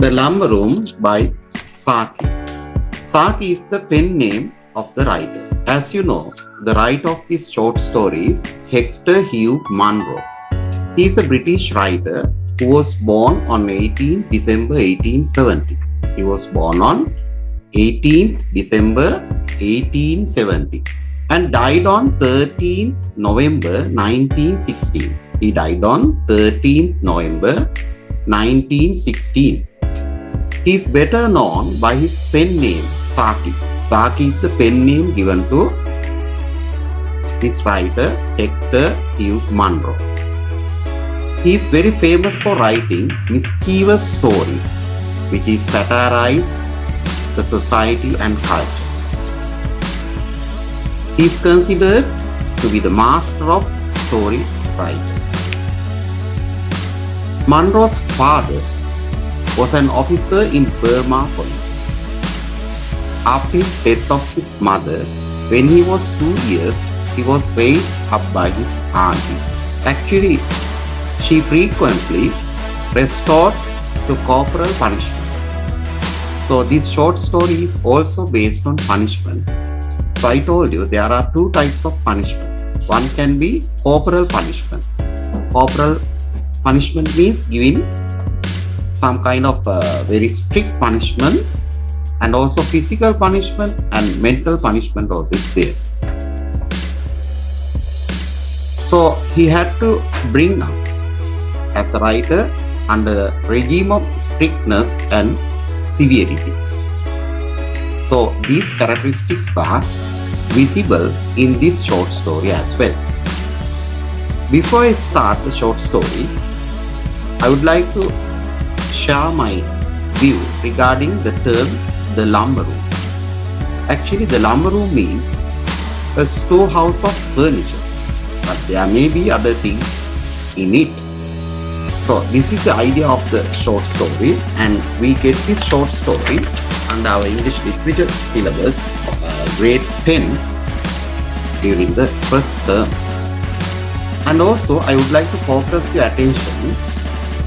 The Lumber Room by Saki. Saki is the pen name of the writer. As you know, the writer of this short story is Hector Hugh Munro. He is a British writer who was born on 18 December 1870. He was born on 18th December 1870 and died on 13th November 1916. He died on 13th November 1916. He is better known by his pen name Saki. Saki is the pen name given to this writer Hector Hugh Munro. He is very famous for writing mischievous stories which is satirize the society and culture. He is considered to be the master of story writing. Munro's father was an officer in Burma police. After his death of his mother, when he was 2 years, he was raised up by his auntie. Actually, she frequently restored to corporal punishment. So this short story is also based on punishment. So I told you there are two types of punishment. One can be corporal punishment. Corporal punishment means giving some kind of very strict punishment, and also physical punishment and mental punishment also is there. So he had to bring up as a writer under a regime of strictness and severity. So these characteristics are visible in this short story as well. Before I start the short story, I would like to share my view regarding the term the lumber room. Actually, the lumber room means a storehouse of furniture, but there may be other things in it. So this is the idea of the short story, and we get this short story under our English literature syllabus, grade 10 during the first term. And also I would like to focus your attention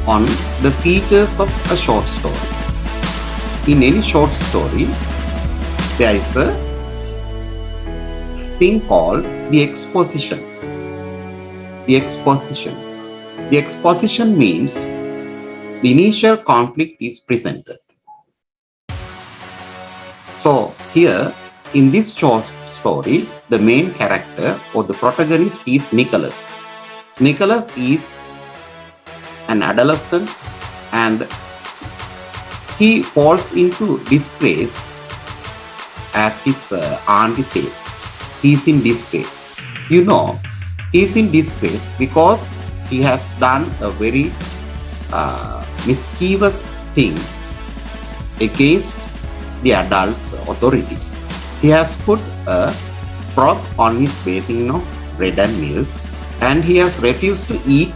on the features of a short story. In any short story, there is a thing called the exposition. The exposition. The exposition means the initial conflict is presented. So here in this short story, the main character or the protagonist is Nicholas. Nicholas is an adolescent and he falls into disgrace, as his auntie says. He is in disgrace. You know, he is in disgrace because he has done a very mischievous thing against the adult's authority. He has put a frog on his basin of bread and milk, and he has refused to eat,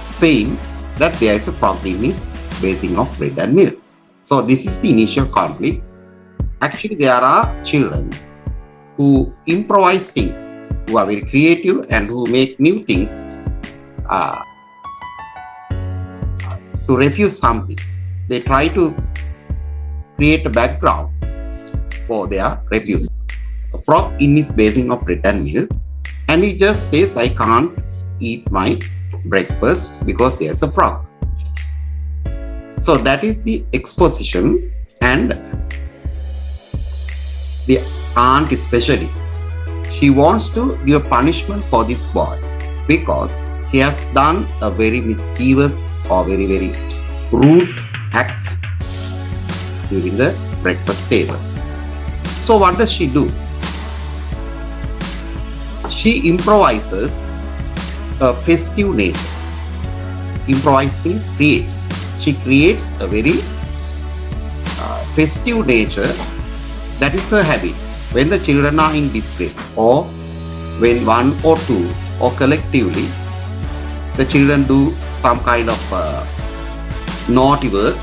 saying that there is a frog in his basin of bread and milk. So this is the initial conflict. Actually, there are children who improvise things, who are very creative and who make new things to refuse something. They try to create a background for their refusal. A frog in his basin of bread and milk, and he just says, I can't eat my breakfast because there's a frog. So that is the exposition, and the aunt especially, she wants to give a punishment for this boy because he has done a very mischievous or very, very rude act during the breakfast table. So what does she do? She improvises a festive nature. Improvise means creates. She creates a very festive nature. That is her habit. When the children are in disgrace, or when one or two or collectively the children do some kind of naughty work,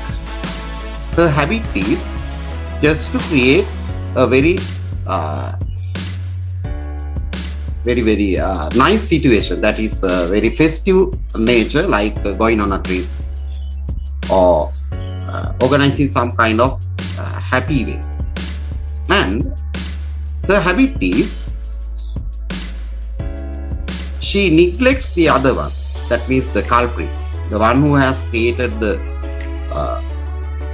her habit is just to create a very nice situation, that is very festive nature, like going on a trip or organizing some kind of happy way. And the habit is she neglects the other one. That means the culprit, the one who has created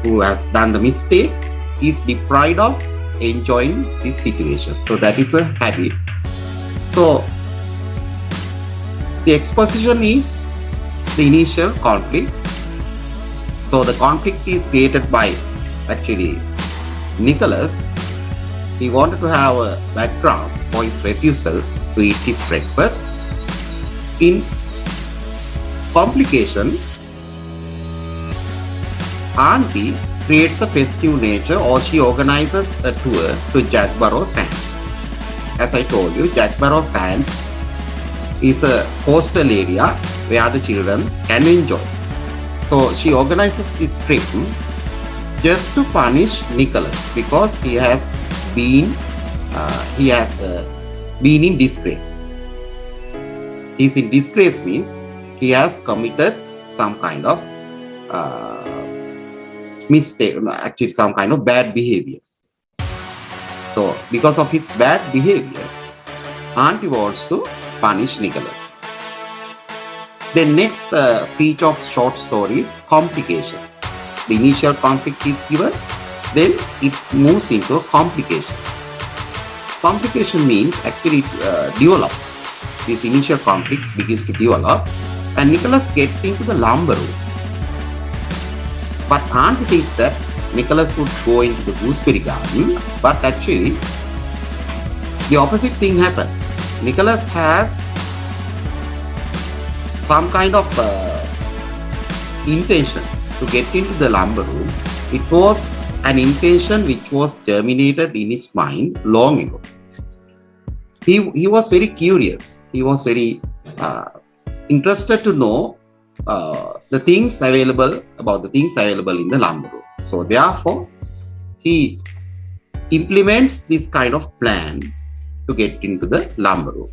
who has done the mistake, is deprived of enjoying this situation. So that is a habit. So the exposition is the initial conflict. So the conflict is created by actually Nicholas. He wanted to have a background for his refusal to eat his breakfast. In complication, Auntie creates a festive nature, or she organizes a tour to Jagborough Sands. As I told you, Jagborough Sands is a coastal area where the children can enjoy. So she organizes this trip just to punish Nicholas because he has been in disgrace. He's in disgrace means he has committed some kind of mistake, actually some kind of bad behavior. So because of his bad behavior, Auntie wants to punish Nicholas. The next feature of short story is complication. The initial conflict is given, then it moves into a complication. Complication means actually develops. This initial conflict begins to develop, and Nicholas gets into the lumber room. But Auntie thinks that Nicholas would go into the gooseberry garden, but actually the opposite thing happens. Nicholas has some kind of intention to get into the lumber room. It was an intention which was germinated in his mind long ago. He was very curious. He was very interested to know the things available in the lumber room. So therefore, he implements this kind of plan to get into the lumber room.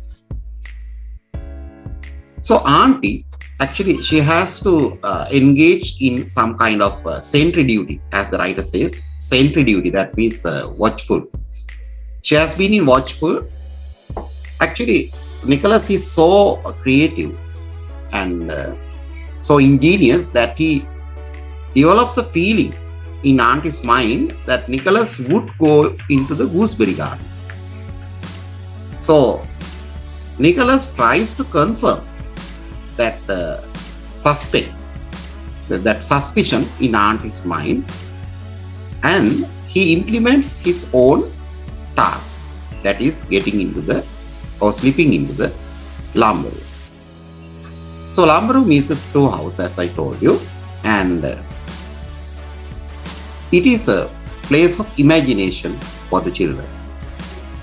So Auntie, actually, she has to engage in some kind of sentry duty, as the writer says. Sentry duty, that means watchful. She has been in watchful. Actually, Nicholas is so creative and so ingenious that he develops a feeling in Auntie's mind that Nicholas would go into the gooseberry garden. So Nicholas tries to confirm that suspicion in Auntie's mind, and he implements his own task, that is getting into slipping into the lumber room. So lumber room is a storehouse, as I told you, and it is a place of imagination for the children.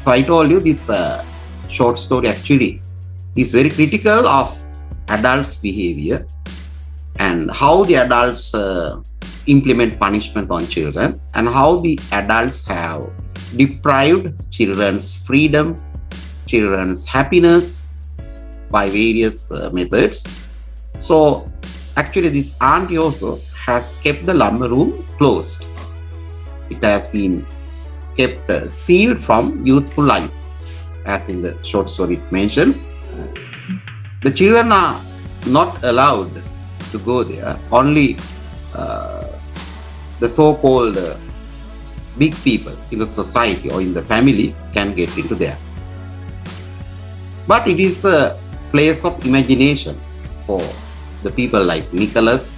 So I told you this short story actually is very critical of adults' behavior and how the adults implement punishment on children, and how the adults have deprived children's freedom, children's happiness by various methods. So actually this Auntie also has kept the lumber room closed. It has been kept sealed from youthful eyes, as in the short story it mentions. The children are not allowed to go there. Only the so-called big people in the society or in the family can get into there. But it is a place of imagination for the people like Nicholas.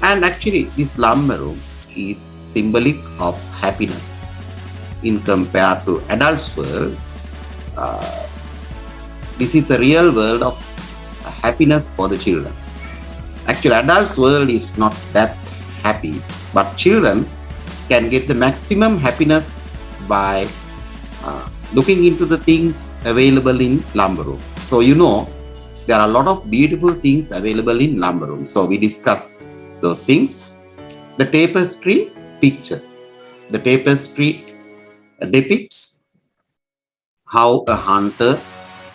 And actually this lumber room is symbolic of happiness in compared to adults' world. This is a real world of happiness for the children. Actually, adults' world is not that happy, but children can get the maximum happiness by looking into the things available in lumber room. So there are a lot of beautiful things available in lumber room. So we discuss those things. The tapestry picture. The tapestry depicts how a hunter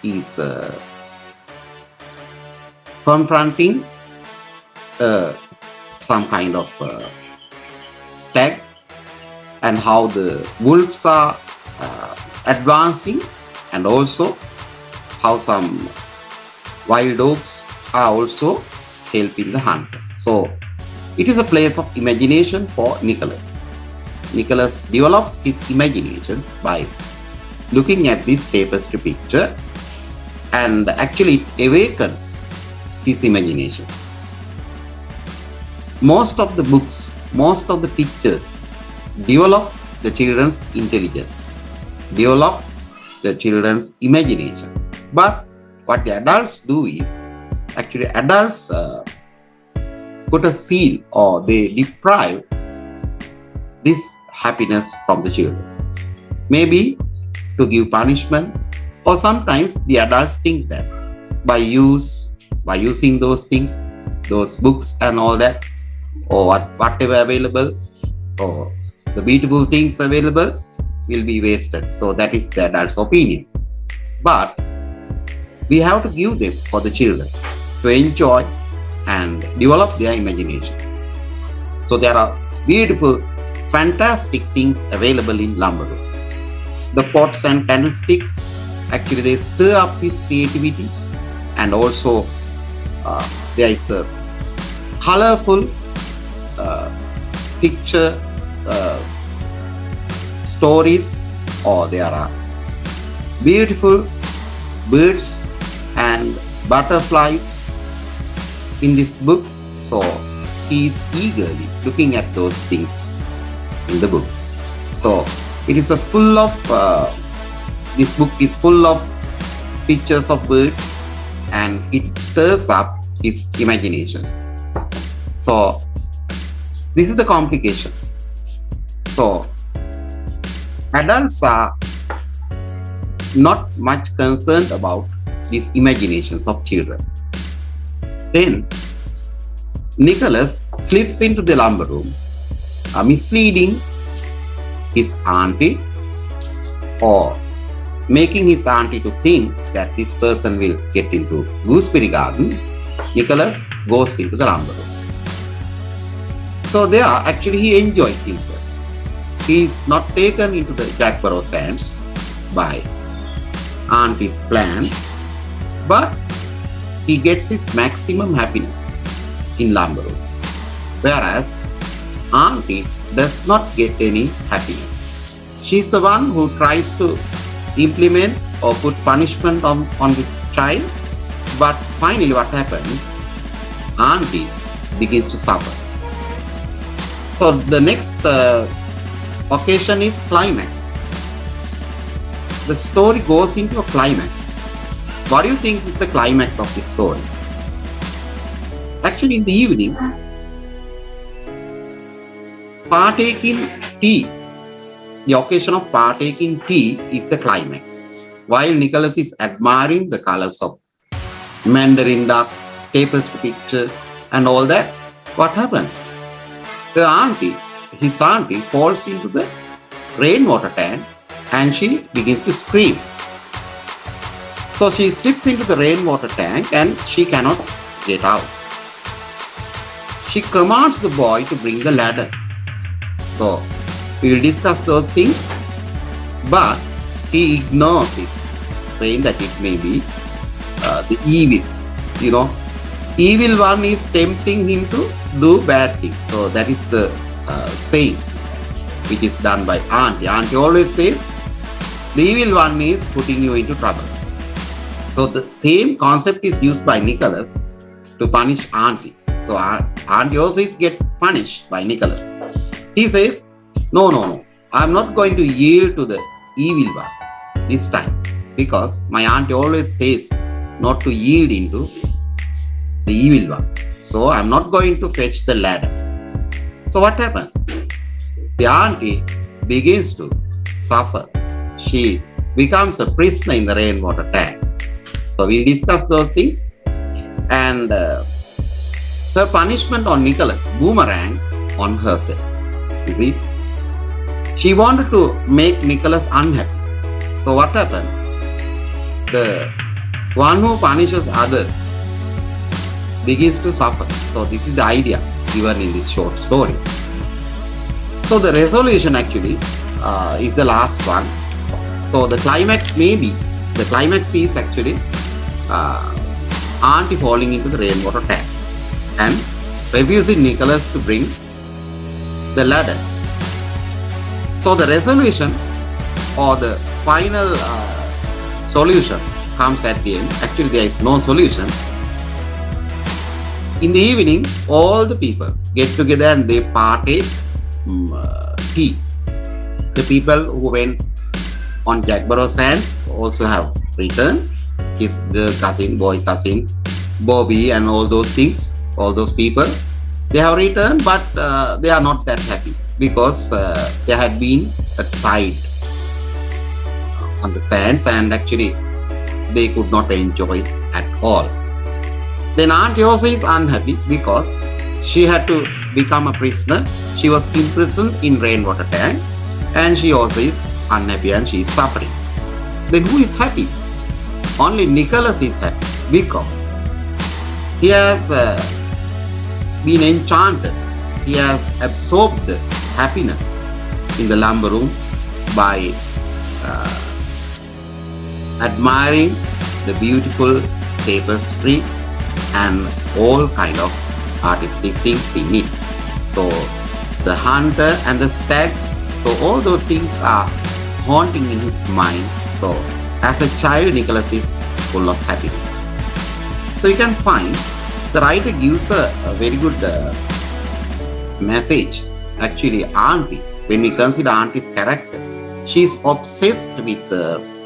is confronting a some kind of stag, and how the wolves are advancing, and also how some wild dogs are also helping the hunter. So it is a place of imagination for Nicholas. Nicholas develops his imaginations by looking at this tapestry picture, and actually it awakens his imaginations. Most of the books, most of the pictures develop the children's intelligence, develops the children's imagination. But what the adults do is, actually adults put a seal, or they deprive this happiness from the children. Maybe to give punishment, or sometimes the adults think that by using those things, those books and all that, or whatever available, or the beautiful things available will be wasted. So that is the adult's opinion. But we have to give them for the children to enjoy and develop their imagination. So there are beautiful, fantastic things available in lumber room. The pots and candlesticks, actually they stir up his creativity, and also there is a colorful picture stories, or there are beautiful birds and butterflies in this book. So he is eagerly looking at those things in the book. So it is full of this book is full of pictures of birds, and it stirs up his imaginations. So this is the complication. So adults are not much concerned about these imaginations of children. Then Nicholas slips into the lumber room, misleading his auntie, or making his auntie to think that this person will get into gooseberry garden. Nicholas goes into the lumber room. So there, actually he enjoys himself. He is not taken into the Jack Burrow sands by auntie's plan, but he gets his maximum happiness in lumber room, whereas auntie does not get any happiness. She's the one who tries to implement or put punishment on this child, but finally what happens? Auntie begins to suffer. So the next occasion is climax. The story goes into a climax. What do you think is the climax of this story? Actually, in the evening, partaking tea, the occasion of partaking tea is the climax. While Nicholas is admiring the colors of mandarin duck, tapestry picture, and all that, what happens? His auntie falls into the rainwater tank, and she begins to scream. So she slips into the rainwater tank and she cannot get out. She commands the boy to bring the ladder. So we will discuss those things, but he ignores it, saying that it may be the evil. Evil one is tempting him to do bad things. So that is the saying which is done by auntie. Auntie always says the evil one is putting you into trouble. So the same concept is used by Nicholas to punish auntie. So auntie also is get punished by Nicholas. He says, no, I'm not going to yield to the evil one this time, because my auntie always says not to yield into the evil one. So I'm not going to fetch the ladder. So what happens? The auntie begins to suffer. She becomes a prisoner in the rainwater tank. So we'll discuss those things. And her punishment on Nicholas boomerang on herself. You see? She wanted to make Nicholas unhappy. So what happened? The one who punishes others begins to suffer. So this is the idea. given in this short story. So the resolution actually is the last one. So the climax is actually auntie falling into the rainwater tank and refusing Nicholas to bring the ladder. So the resolution or the final solution comes at the end. Actually, there is no solution. In the evening, all the people get together and they partake tea. The people who went on Jackborough Sands also have returned. His girl cousin, boy cousin, Bobby and all those things, all those people, they have returned, but they are not that happy because there had been a tide on the sands and actually they could not enjoy it at all. Then Auntie also is unhappy because she had to become a prisoner. She was imprisoned in rainwater tank and she also is unhappy and she is suffering. Then who is happy? Only Nicholas is happy because he has been enchanted. He has absorbed the happiness in the lumber room by admiring the beautiful tapestry and all kind of artistic things in it. So the hunter and the stag, so all those things are haunting in his mind. So as a child, Nicholas is full of happiness. So you can find the writer gives a very good message. Actually, Auntie, when we consider Auntie's character, she is obsessed with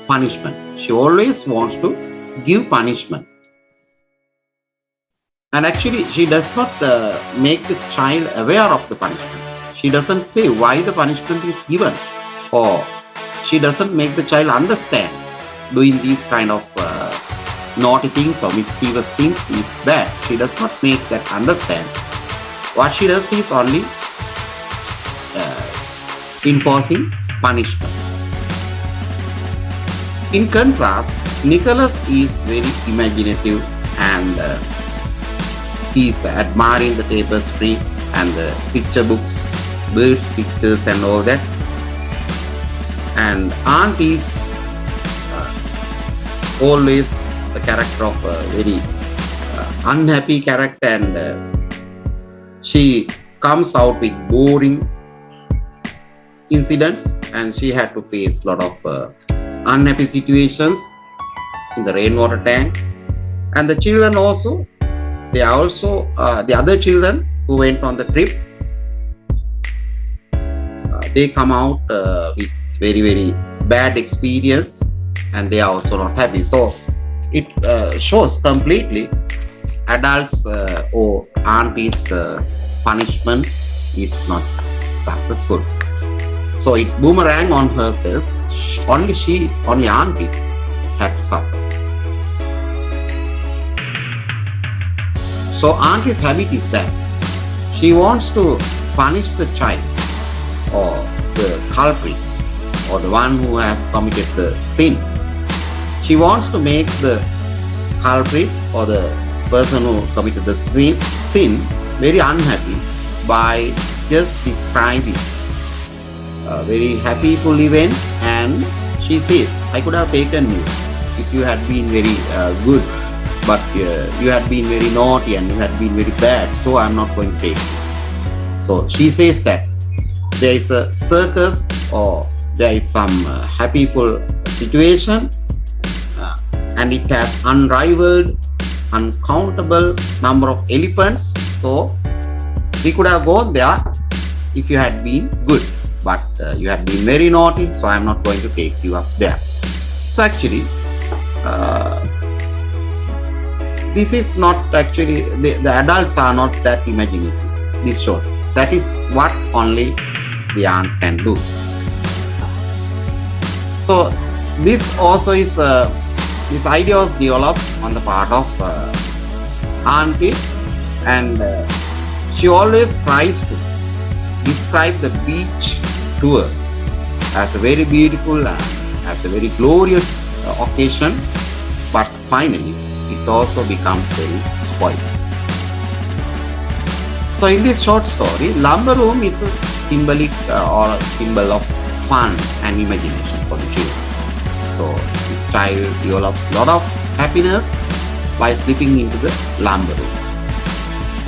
punishment. She always wants to give punishment. And actually, she does not make the child aware of the punishment. She doesn't say why the punishment is given, or she doesn't make the child understand doing these kind of naughty things or mischievous things is bad. She does not make that understand. What she does is only enforcing punishment. In contrast, Nicholas is very imaginative and he's admiring the tapestry and the picture books, birds pictures and all that. And Aunt is always the character of a very unhappy character, and she comes out with boring incidents and she had to face a lot of unhappy situations in the rainwater tank. And the children also, they are also the other children who went on the trip, they come out with very bad experience and they are also not happy. So it shows completely adults or auntie's punishment is not successful. So it boomerang on herself. Only auntie had to suffer. So auntie's habit is that she wants to punish the child or the culprit or the one who has committed the sin. She wants to make the culprit or the person who committed the sin very unhappy by just describing a very happy full event, and she says, I could have taken you if you had been very good, but you had been very naughty and you had been very bad, so I'm not going to take you. So she says that there is a circus or there is some happy full situation and it has unrivaled, uncountable number of elephants. So we could have gone there if you had been good, but you had been very naughty, so I'm not going to take you up there. So actually, this is not actually, the adults are not that imaginative. This shows that is what only the aunt can do. So this also is this idea was develops on the part of auntie, and she always tries to describe the beach tour as a very beautiful and as a very glorious occasion, but finally it also becomes very spoiled. So in this short story, lumber room is a symbolic or a symbol of fun and imagination for the children. So this child develops a lot of happiness by slipping into the lumber room.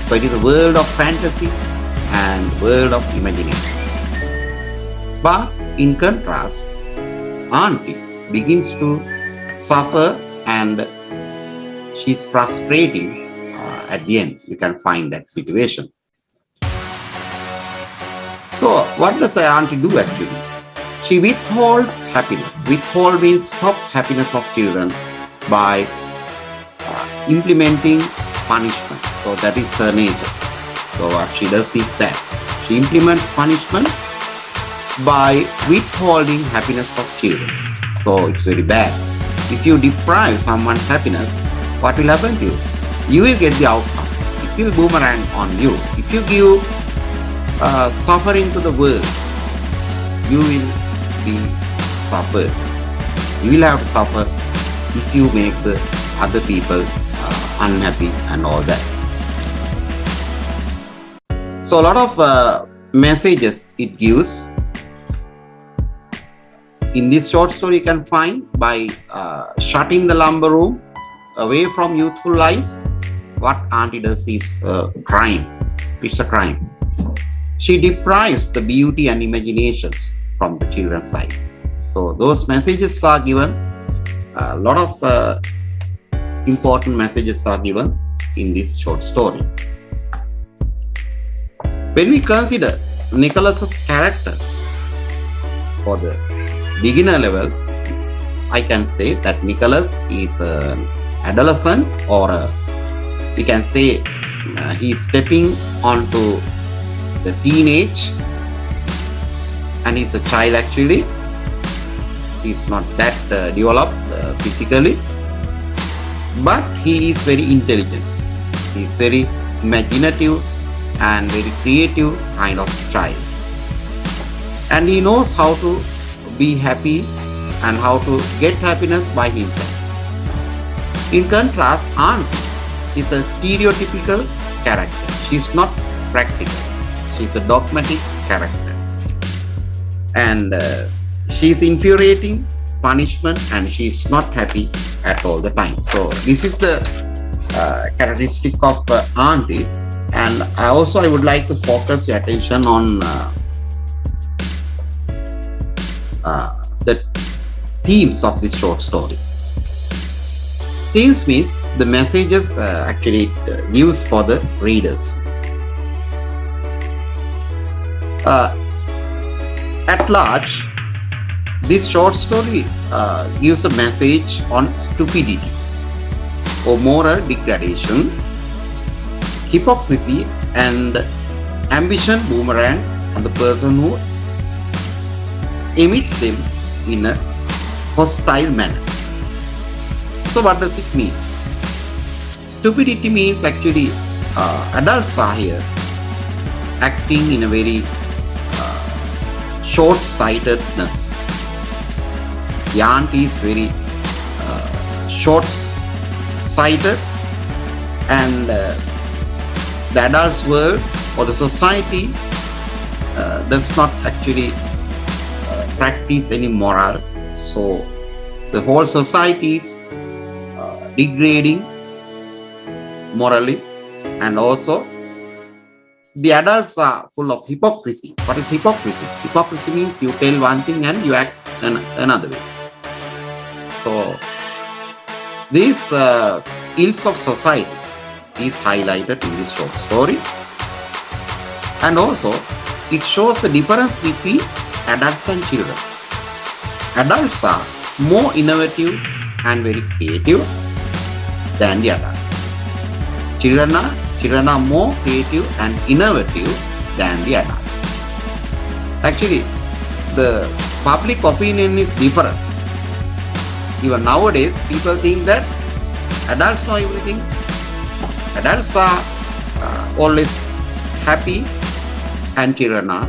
So it is a world of fantasy and world of imaginations. But in contrast, Auntie begins to suffer and she's frustrating at the end. You can find that situation. So what does Auntie do actually? She withholds happiness. Withhold means stops happiness of children by implementing punishment. So that is her nature. So what she does is that she implements punishment by withholding happiness of children. So it's very bad. If you deprive someone's happiness, what will happen to you? You will get the outcome. It will boomerang on you. If you give suffering to the world, you will be suffered. You will have to suffer if you make the other people unhappy and all that. So a lot of messages it gives. In this short story you can find by shutting the lumber room away from youthful lies. What Auntie does is crime. It's a crime. She deprives the beauty and imaginations from the children's eyes. So those messages are given. A lot of important messages are given in this short story. When we consider Nicholas's character for the beginner level, I can say that Nicholas is an adolescent, or we can say he is stepping onto the teenage, and he's a child actually. He's not that developed physically, but he is very intelligent. He is very imaginative and very creative kind of child, and he knows how to be happy and how to get happiness by himself. In contrast, Aunt is a stereotypical character. She is not practical. She is a dogmatic character, and she is infuriating punishment, and she is not happy at all the time. So this is the characteristic of Auntie. And I would like to focus your attention on the themes of this short story. Themes means the messages actually it gives for the readers. At large, this short story gives a message on stupidity or moral degradation, hypocrisy, and ambition boomerang on the person who emits them in a hostile manner. So what does it mean? Stupidity means actually adults are here acting in a very short-sightedness. The aunt is very short-sighted, and the adults world or the society does not actually practice any moral. So the whole society is degrading morally, and also the adults are full of hypocrisy. What is hypocrisy? Hypocrisy means you tell one thing and you act another way. So these ills of society is highlighted in this short story, and also it shows the difference between adults and children. Adults are more innovative and very creative than the adults. Children are more creative and innovative than the adults. Actually, the public opinion is different. Even nowadays, people think that adults know everything. Adults are always happy, and children are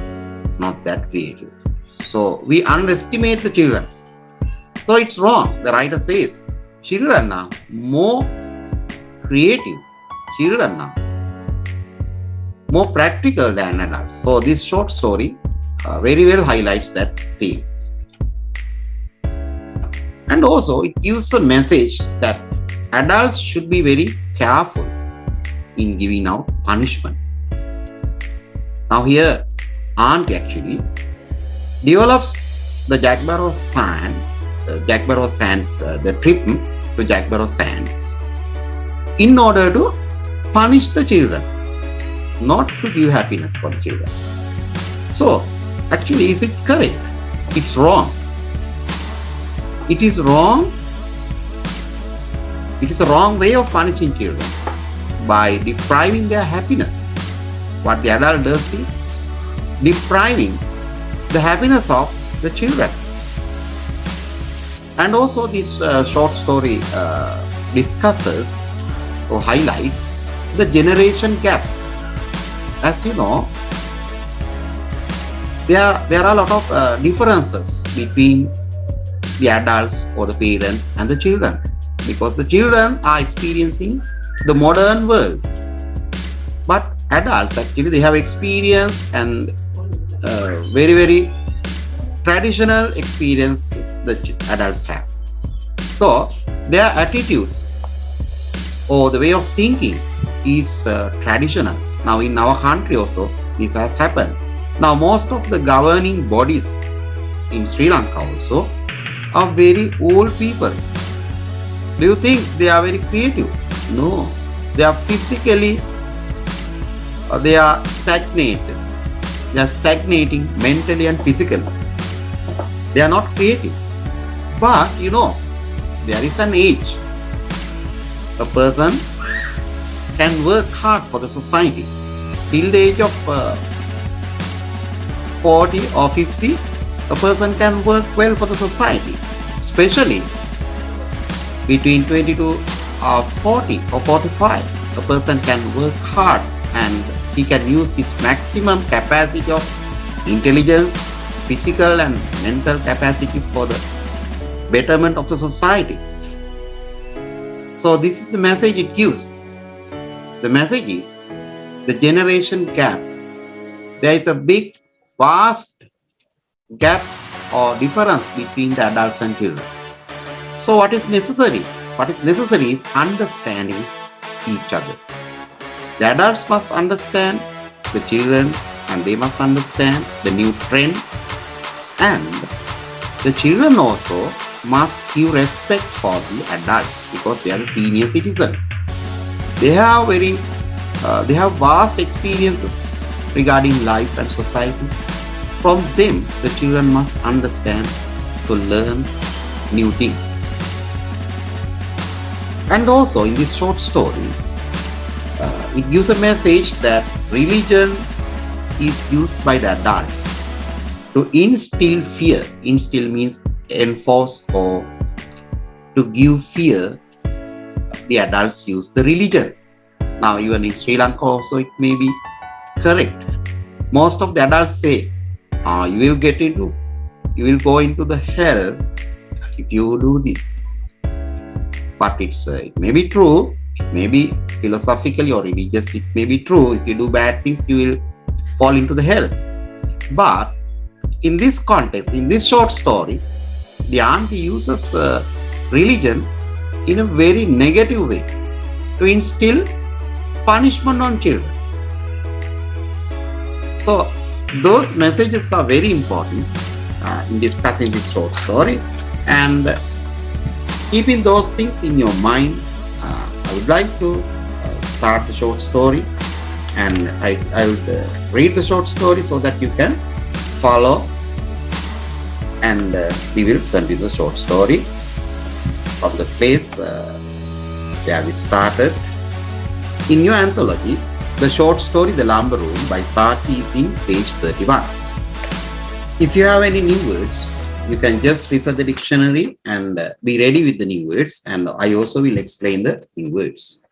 not that creative. So we underestimate the children. So it's wrong. The writer says children are more creative. Children are more practical than adults. So this short story very well highlights that theme. And also it gives a message that adults should be very careful in giving out punishment. Now here, Aunt actually develops the Jack Barrow sand, the trip to Jack Barrow sands in order to punish the children, not to give happiness for the children. So actually, is it correct? It's wrong. It is wrong. It is a wrong way of punishing children by depriving their happiness. What the adult does is depriving the happiness of the children. And also this short story discusses or highlights the generation gap. As you know, there are a lot of differences between the adults or the parents and the children, because the children are experiencing the modern world, but adults actually they have experience and very traditional experiences that adults have. So their attitudes or the way of thinking is traditional. Now in our country also this has happened. Now most of the governing bodies in Sri Lanka also are very old people. Do you think they are very creative? No. They are physically, they are stagnated. They are stagnating mentally and physically. They are not creative. But you know, there is an age. A person can work hard for the society. Till the age of 40 or 50, a person can work well for the society. Especially between 20 to 40 or 45, a person can work hard and he can use his maximum capacity of intelligence, physical and mental capacities for the betterment of the society. So this is the message it gives. The message is the generation gap. There is a big, vast gap or difference between the adults and children. So what is necessary? What is necessary is understanding each other. The adults must understand the children and they must understand the new trend, and the children also must give respect for the adults because they are the senior citizens. They have vast experiences regarding life and society. From them, the children must understand to learn new things. And also in this short story, it gives a message that religion is used by the adults to instill fear. Instill means enforce or to give fear. The adults use the religion. Now even in Sri Lanka also it may be correct. Most of the adults say, you will go into the hell if you do this. But it may be true, it may be philosophically or religious, it may be true. If you do bad things, you will fall into the hell. But in this context, in this short story, the auntie uses religion in a very negative way to instill punishment on children. So those messages are very important in discussing this short story, and keeping those things in your mind, I would like to start the short story, and I would read the short story so that you can follow, and we will continue the short story from the place where we started. In your anthology, the short story The Lumber Room by Saki is in page 31. If you have any new words, you can just refer the dictionary and be ready with the new words, and I also will explain the new words.